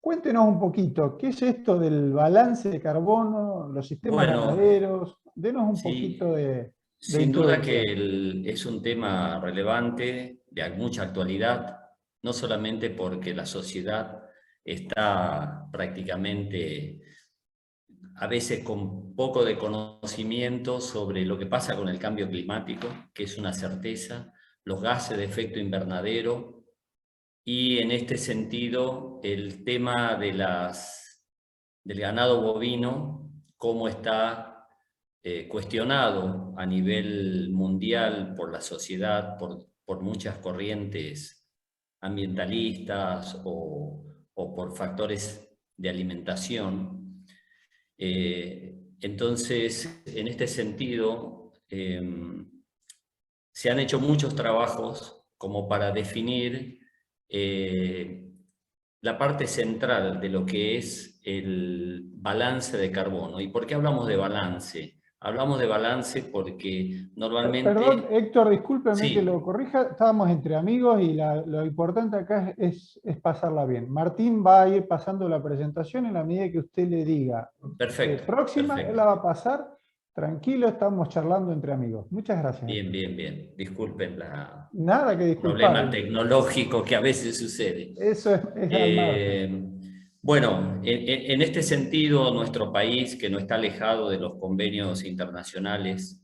Cuéntenos un poquito, ¿qué es esto del balance de carbono, los sistemas Bueno, ganaderos? Denos un poquito sí, de sin duda que introducción. es un tema relevante, de mucha actualidad, no solamente porque la sociedad está prácticamente, a veces con poco de conocimiento sobre lo que pasa con el cambio climático, que es una certeza, los gases de efecto invernadero, y en este sentido el tema del ganado bovino, cómo está cuestionado a nivel mundial por la sociedad, por muchas corrientes ambientalistas o por factores de alimentación. Entonces, en este sentido, se han hecho muchos trabajos como para definir la parte central de lo que es el balance de carbono. ¿Y por qué hablamos de balance? Hablamos de balance porque Perdón, normalmente, Héctor, discúlpeme que lo sí, corrija. Estábamos entre amigos y lo importante acá es pasarla bien. Martín va a ir pasando la presentación en la medida que usted le diga. perfecto, Próxima, él perfecto. la va a pasar. Tranquilo, estamos charlando entre amigos. Muchas gracias, Bien, Héctor. bien, bien. Disculpen Nada que el problema disculpar. tecnológico que a veces sucede. Eso es al margen. Eh, bueno, en este sentido, nuestro país, que no está alejado de los convenios internacionales,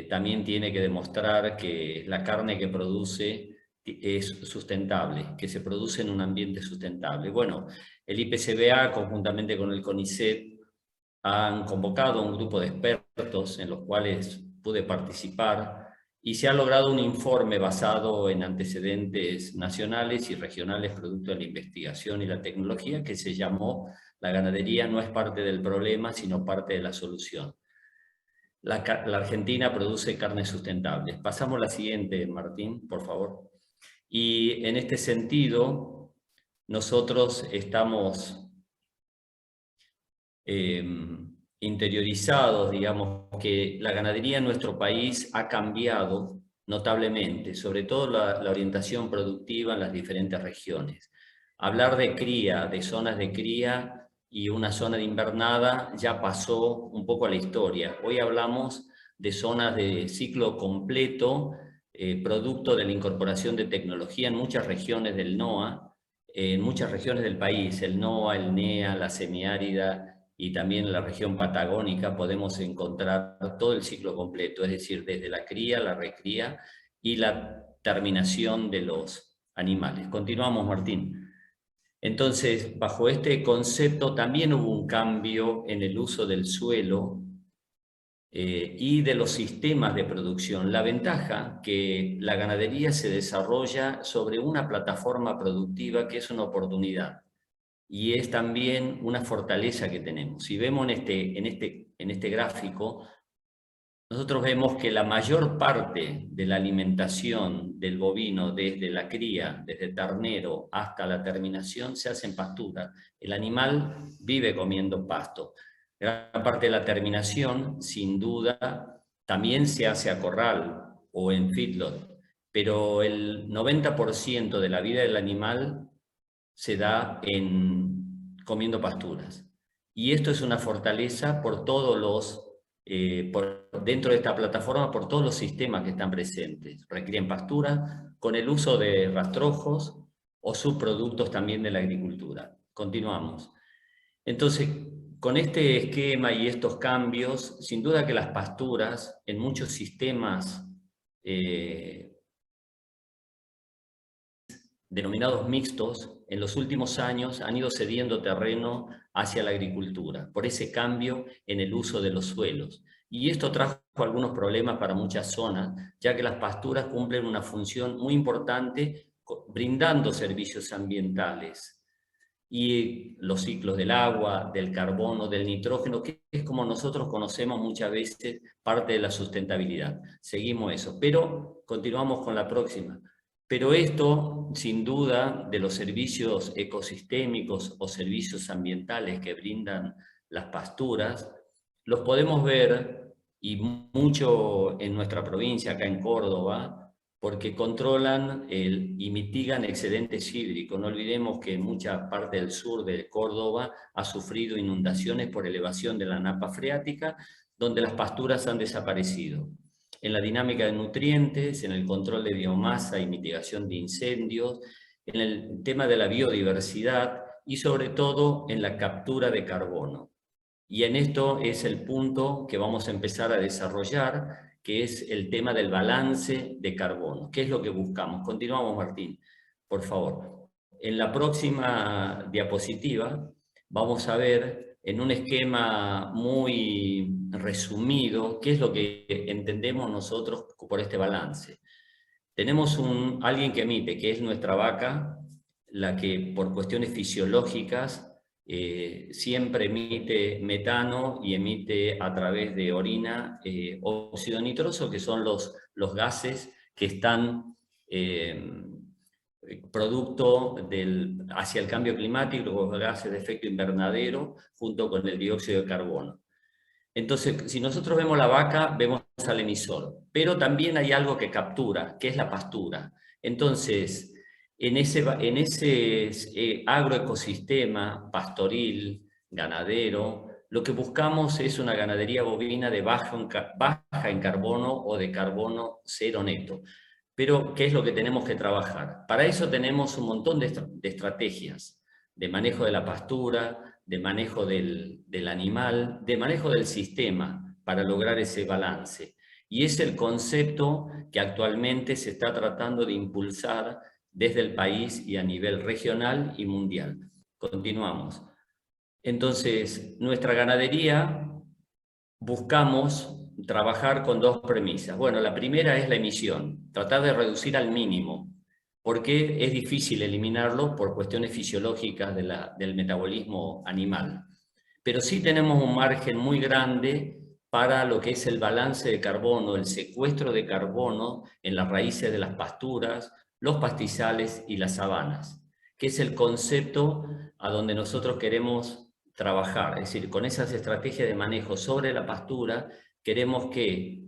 también tiene que demostrar que la carne que produce es sustentable, que se produce en un ambiente sustentable. Bueno, el IPCBA, conjuntamente con el CONICET, han convocado un grupo de expertos en los cuales pude participar y se ha logrado un informe basado en antecedentes nacionales y regionales producto de la investigación y la tecnología que se llamó La ganadería no es parte del problema, sino parte de la solución. La Argentina produce carnes sustentables. Pasamos a la siguiente, Martín, por favor. Y en este sentido, nosotros estamos eh, interiorizados, digamos, que la ganadería en nuestro país ha cambiado notablemente, sobre todo la orientación productiva en las diferentes regiones. Hablar de cría, de zonas de cría y una zona de invernada ya pasó un poco a la historia. Hoy hablamos de zonas de ciclo completo, producto de la incorporación de tecnología en muchas regiones del NOA, en muchas regiones del país, el NOA, el NEA, la semiárida, y también en la región patagónica podemos encontrar todo el ciclo completo, es decir, desde la cría, la recría y la terminación de los animales. Continuamos, Martín. Entonces, bajo este concepto también hubo un cambio en el uso del suelo y de los sistemas de producción. La ventaja que la ganadería se desarrolla sobre una plataforma productiva que es una oportunidad y es también una fortaleza que tenemos. Si vemos en este gráfico, nosotros vemos que la mayor parte de la alimentación del bovino, desde la cría, desde ternero hasta la terminación, se hace en pastura. El animal vive comiendo pasto. Gran parte de la terminación, sin duda, también se hace a corral o en feedlot, pero el 90% de la vida del animal se da comiendo pasturas. Y esto es una fortaleza por todos dentro de esta plataforma, por todos los sistemas que están presentes. Recría en pastura, con el uso de rastrojos o subproductos también de la agricultura. Continuamos. Entonces, con este esquema y estos cambios, sin duda que las pasturas en muchos sistemas denominados mixtos, en los últimos años han ido cediendo terreno hacia la agricultura, por ese cambio en el uso de los suelos. Y esto trajo algunos problemas para muchas zonas, ya que las pasturas cumplen una función muy importante brindando servicios ambientales y los ciclos del agua, del carbono, del nitrógeno, que es como nosotros conocemos muchas veces parte de la sustentabilidad. Seguimos eso, pero continuamos con la próxima. Pero esto, sin duda, de los servicios ecosistémicos o servicios ambientales que brindan las pasturas, los podemos ver, y mucho en nuestra provincia, acá en Córdoba, porque controlan y mitigan excedentes hídricos. No olvidemos que mucha parte del sur de Córdoba ha sufrido inundaciones por elevación de la napa freática, donde las pasturas han desaparecido. En la dinámica de nutrientes, en el control de biomasa y mitigación de incendios, en el tema de la biodiversidad y sobre todo en la captura de carbono. Y en esto es el punto que vamos a empezar a desarrollar, que es el tema del balance de carbono. ¿Qué es lo que buscamos? Continuamos, Martín, por favor. En la próxima diapositiva vamos a ver en un esquema muy resumido qué es lo que entendemos nosotros por este balance. Tenemos alguien que emite, que es nuestra vaca, la que por cuestiones fisiológicas siempre emite metano y emite a través de orina óxido nitroso, que son los gases que están producto hacia el cambio climático, los gases de efecto invernadero, junto con el dióxido de carbono. Entonces, si nosotros vemos la vaca, vemos al emisor, pero también hay algo que captura, que es la pastura. Entonces, en ese agroecosistema pastoril, ganadero, lo que buscamos es una ganadería bovina de baja en carbono o de carbono cero neto. Pero, ¿qué es lo que tenemos que trabajar? Para eso tenemos un montón de estrategias de manejo de la pastura, de manejo del animal, de manejo del sistema para lograr ese balance. Y es el concepto que actualmente se está tratando de impulsar desde el país y a nivel regional y mundial. Continuamos. Entonces, nuestra ganadería buscamos trabajar con dos premisas. Bueno, la primera es la emisión, tratar de reducir al mínimo, porque es difícil eliminarlo por cuestiones fisiológicas del metabolismo animal. Pero sí tenemos un margen muy grande para lo que es el balance de carbono, el secuestro de carbono en las raíces de las pasturas, los pastizales y las sabanas, que es el concepto a donde nosotros queremos trabajar. Es decir, con esas estrategias de manejo sobre la pastura, queremos que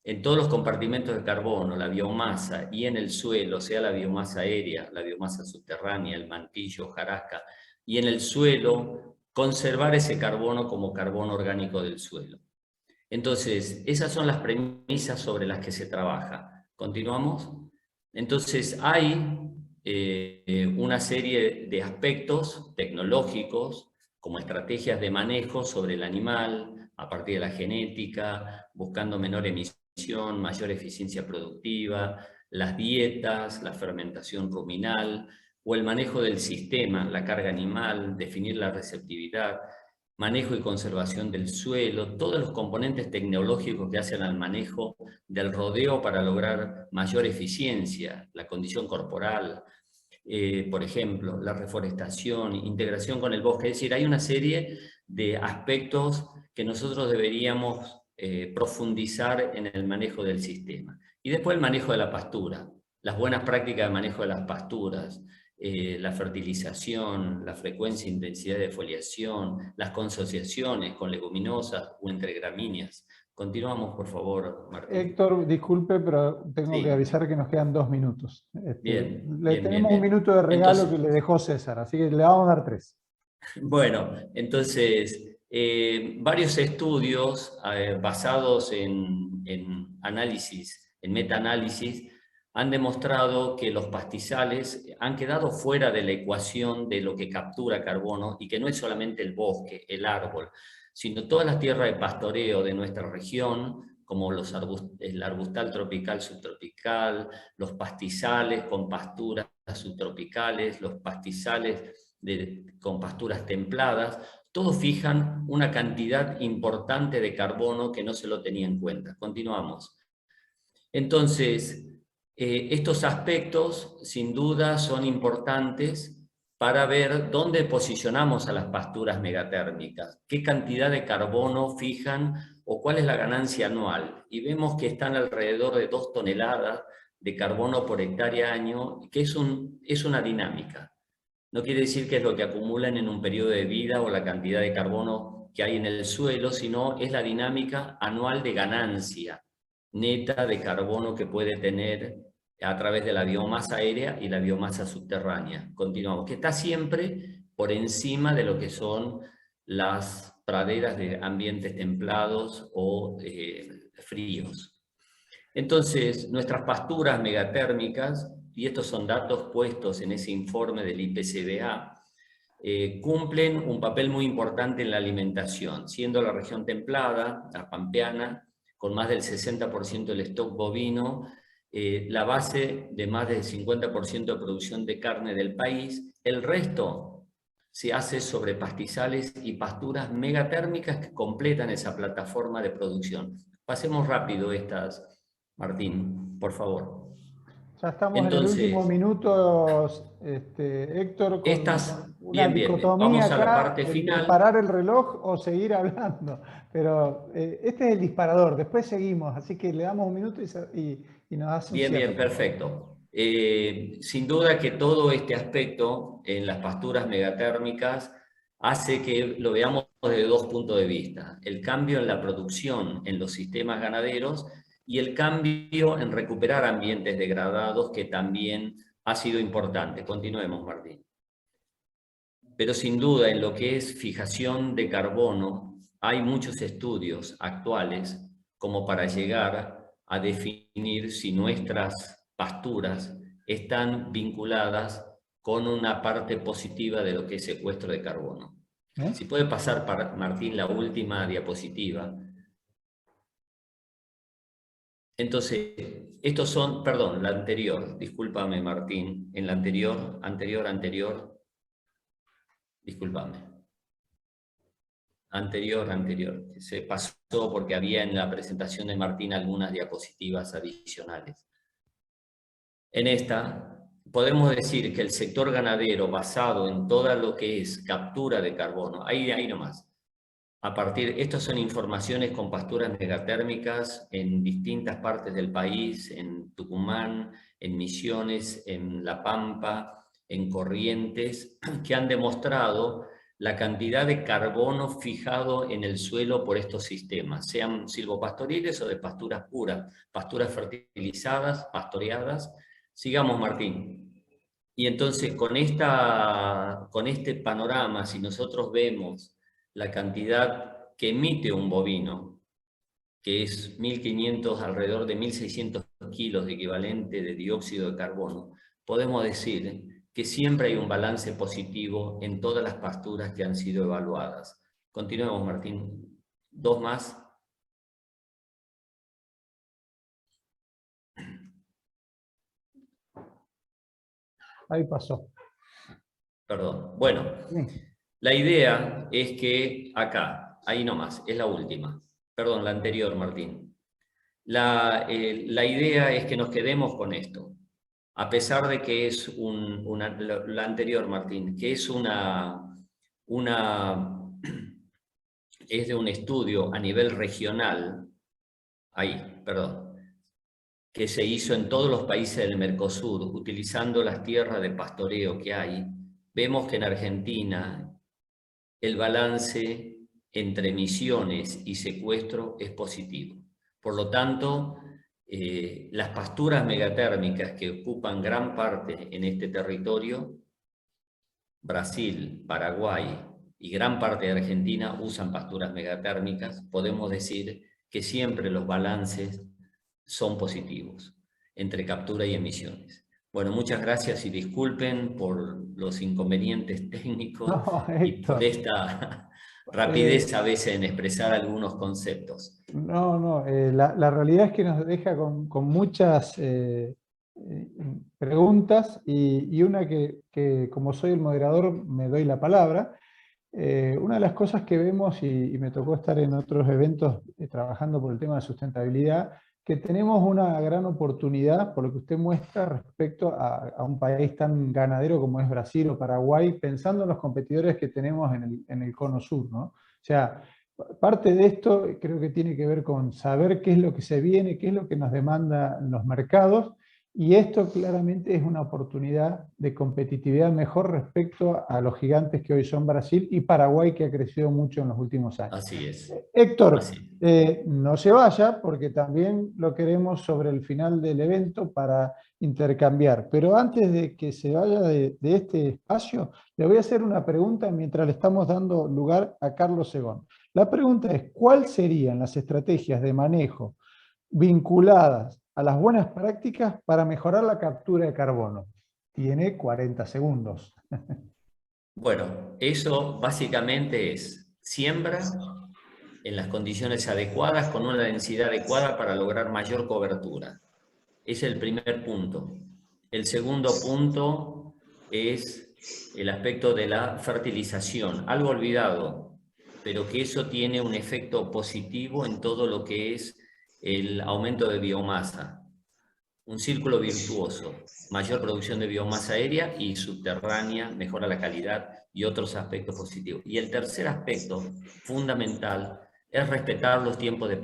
en todos los compartimentos de carbono, la biomasa y en el suelo, sea la biomasa aérea, la biomasa subterránea, el mantillo, hojarasca, y en el suelo, conservar ese carbono como carbono orgánico del suelo. Entonces, esas son las premisas sobre las que se trabaja. ¿Continuamos? Entonces, hay una serie de aspectos tecnológicos, como estrategias de manejo sobre el animal, a partir de la genética, buscando menor emisión, mayor eficiencia productiva, las dietas, la fermentación ruminal, o el manejo del sistema, la carga animal, definir la receptividad, manejo y conservación del suelo, todos los componentes tecnológicos que hacen al manejo del rodeo para lograr mayor eficiencia, la condición corporal, por ejemplo, la reforestación, integración con el bosque. Es decir, hay una serie de aspectos que nosotros deberíamos profundizar en el manejo del sistema. Y después el manejo de la pastura, las buenas prácticas de manejo de las pasturas, la fertilización, la frecuencia e intensidad de foliación, las consociaciones con leguminosas o entre gramíneas. Continuamos, por favor, Martín. Héctor, disculpe, pero tengo que avisar que nos quedan 2 minutos. Tenemos un minuto de regalo entonces, que le dejó César, así que le vamos a dar 3. Bueno, entonces, varios estudios basados en análisis, en metaanálisis, han demostrado que los pastizales han quedado fuera de la ecuación de lo que captura carbono y que no es solamente el bosque, el árbol, sino todas las tierras de pastoreo de nuestra región, como el arbustal tropical, subtropical, los pastizales con pasturas subtropicales, los pastizales con pasturas templadas, todos fijan una cantidad importante de carbono que no se lo tenía en cuenta. Continuamos. Entonces, estos aspectos, sin duda, son importantes para ver dónde posicionamos a las pasturas megatérmicas, qué cantidad de carbono fijan o cuál es la ganancia anual. Y vemos que están alrededor de 2 toneladas de carbono por hectárea año, que es una dinámica. No quiere decir que es lo que acumulan en un periodo de vida o la cantidad de carbono que hay en el suelo, sino es la dinámica anual de ganancia neta de carbono que puede tener a través de la biomasa aérea y la biomasa subterránea. Continuamos, que está siempre por encima de lo que son las praderas de ambientes templados o fríos. Entonces, nuestras pasturas megatérmicas, y estos son datos puestos en ese informe del IPCBA, cumplen un papel muy importante en la alimentación, siendo la región templada, la pampeana, con más del 60% del stock bovino, la base de más del 50% de producción de carne del país. El resto se hace sobre pastizales y pasturas megatérmicas que completan esa plataforma de producción. Pasemos rápido estas, Martín, por favor. Ya estamos en el último Entonces, minuto, Héctor, estas, con una bien, bien, dicotomía vamos a la acá parte entre final. parar el reloj o seguir hablando. Pero este es el disparador, después seguimos, así que le damos un minuto y nos hace un Bien, cierre, bien, por favor. perfecto. Sin duda que todo este aspecto en las pasturas megatérmicas hace que lo veamos desde dos puntos de vista. El cambio en la producción en los sistemas ganaderos y el cambio en recuperar ambientes degradados, que también ha sido importante. Continuemos, Martín. Pero sin duda en lo que es fijación de carbono hay muchos estudios actuales como para llegar a definir si nuestras pasturas están vinculadas con una parte positiva de lo que es secuestro de carbono. Si puede pasar, Martín, la última diapositiva. Entonces, estos son, perdón, la anterior, discúlpame, Martín, en la anterior, discúlpame. Anterior. Se pasó porque había en la presentación de Martín algunas diapositivas adicionales. En esta, podemos decir que el sector ganadero, basado en todo lo que es captura de carbono, ahí nomás, estas son informaciones con pasturas megatérmicas en distintas partes del país, en Tucumán, en Misiones, en La Pampa, en Corrientes, que han demostrado la cantidad de carbono fijado en el suelo por estos sistemas, sean silvopastoriles o de pasturas puras, pasturas fertilizadas, pastoreadas. Sigamos, Martín. Y entonces con este panorama, si nosotros vemos la cantidad que emite un bovino, que es 1.500, alrededor de 1.600 kilos de equivalente de dióxido de carbono, podemos decir que siempre hay un balance positivo en todas las pasturas que han sido evaluadas. Continuemos, Martín. Dos más. Ahí pasó. Perdón. Bueno, la idea es que acá, ahí nomás, es la última. Perdón, la anterior, Martín. La idea es que nos quedemos con esto. A pesar de que es la anterior, Martín, que es es de un estudio a nivel regional, que se hizo en todos los países del Mercosur, utilizando las tierras de pastoreo que hay, vemos que en Argentina el balance entre emisiones y secuestro es positivo. Por lo tanto, las pasturas megatérmicas que ocupan gran parte en este territorio, Brasil, Paraguay y gran parte de Argentina usan pasturas megatérmicas, podemos decir que siempre los balances son positivos entre captura y emisiones. Bueno, muchas gracias y disculpen por los inconvenientes técnicos y por esta rapidez a veces en expresar algunos conceptos. No, la realidad es que nos deja con muchas preguntas y una que como soy el moderador me doy la palabra. Una de las cosas que vemos, y me tocó estar en otros eventos trabajando por el tema de sustentabilidad, que tenemos una gran oportunidad, por lo que usted muestra, respecto a un país tan ganadero como es Brasil o Paraguay, pensando en los competidores que tenemos en el cono sur, ¿no? O sea, parte de esto creo que tiene que ver con saber qué es lo que se viene, qué es lo que nos demandan los mercados, Y esto claramente es una oportunidad de competitividad mejor respecto a los gigantes que hoy son Brasil y Paraguay, que ha crecido mucho en los últimos años. Así es. Héctor, Así. no se vaya porque también lo queremos sobre el final del evento para intercambiar. Pero antes de que se vaya de este espacio, le voy a hacer una pregunta mientras le estamos dando lugar a Carlos Segón. La pregunta es, ¿cuáles serían las estrategias de manejo vinculadas a las buenas prácticas para mejorar la captura de carbono? Tiene 40 segundos. Bueno, eso básicamente es siembra en las condiciones adecuadas, con una densidad adecuada para lograr mayor cobertura. Ese es el primer punto. El segundo punto es el aspecto de la fertilización, algo olvidado, pero que eso tiene un efecto positivo en todo lo que es el aumento de biomasa. Un círculo virtuoso, mayor producción de biomasa aérea y subterránea, mejora la calidad y otros aspectos positivos. Y el tercer aspecto fundamental es respetar los tiempos de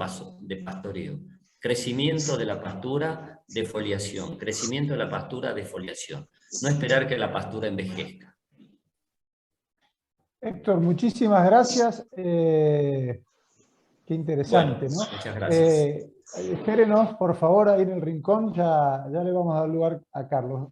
pastoreo. Crecimiento de la pastura, defoliación. Crecimiento de la pastura, defoliación. No esperar que la pastura envejezca. Héctor, muchísimas gracias. Qué interesante, Bueno, ¿no? muchas gracias. Espérenos, por favor, ahí en el rincón, ya le vamos a dar lugar a Carlos.